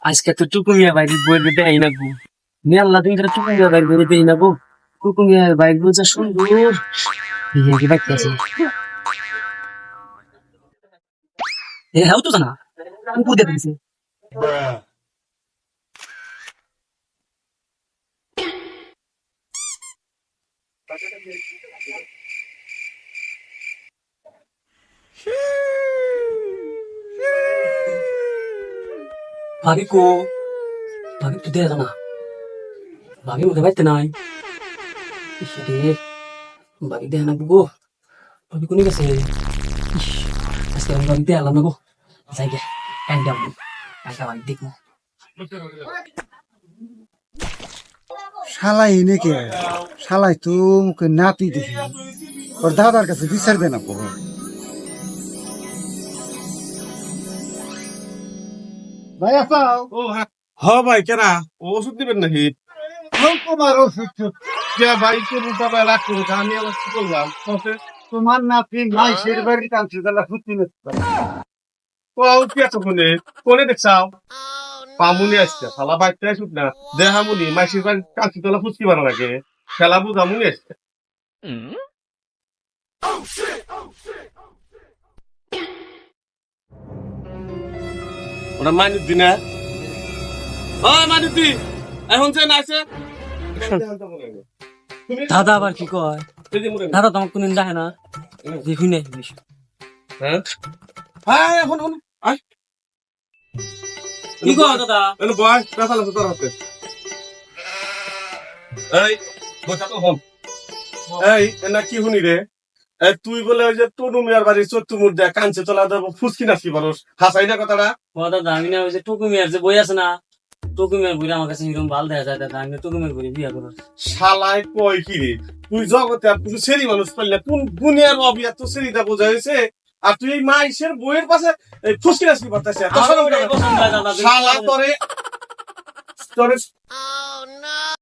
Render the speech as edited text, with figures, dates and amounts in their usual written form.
আজকে তো টুকুমিয়া বাইরে বইলে দেয় না গো। মেলা দিন ধরে টুকুমিয়া বাইরে বইলে দেয় না গো। টুকুমিয়া বাইরে যা সুন্দর কি বাইতে আছে। হ্যাঁ তো জানা কুকুর দেখে দিছে। ভাবি কো ভাবি তো দেয় না। ভাবি ওকে বাইতে নাই। ইসরে ভাবি দেয় না গো। ভাবি কোনে গেছে? আজকে আমি ভাবি দেয় না গো। যাই গে একদম ভাবি দেখবো। শালাই এনেকে শালাই তো মুখে নাতি দেখি ওর দাদার কাছে বিচার দেয় না পড়ো ভাই আসাও হ ভাই কেনা ও ওষুধ দিবেন নাকি? তোমার ওষুধ যে ভাই তুমি বাবা রাগ করো আমি আবার কি করলাম? তোমার নাতি মাইশের বাড়ি কাঁদছে তাহলে ফুটি ও কি আছে কোনে কোনে দেখছাও? পামুনি আসছে শালা বাইতে আসুক না দেহামুনি মাসির বাড়ি কাঁচি তোলা ফুচকি বানা লাগে খেলা বুঝামুনি আসছে ওটা মানুদ্দি না ও মানুদ্দি এখন যে নাইছে দাদা আবার কি কয়? দাদা তো আমার কোনদিন দেখে না। দেখি নাই বেশি। হ্যাঁ হ্যাঁ এখন আয় কি কয় দাদা? এনে বয় পেছাল আছে তোর হাতে এই বসা তো হম এই এনা কি শুনি রে এই তুই বলে ওই যে টনু মিয়ার বাড়ির চত্তু মুখ দেয় কাঞ্চে তোলা দেবো ফুসকি নাচি পারস হাসাই না কথাটা ও দাদা আমি না ওই যে টুকুমিয়ার যে বই আছে না, টুকুমিয়ার বই আমার কাছে এরকম ভালো দেখা যায় দাদা। আমি টুকুমিয়ার বই বিয়া করব। শালায় কয় কি রে তুই জগতে আর তুই সেরি মানুষ পাইলে কোন দুনিয়ার অবিয়া তো সেরিটা বোঝা হয়েছে আর তুই এই মাইসের বইয়ের পাশে এই ফুসকি নাচি পারতেছে আমার ওটাই পছন্দ হয় দাদা। শালা তোরে তোরে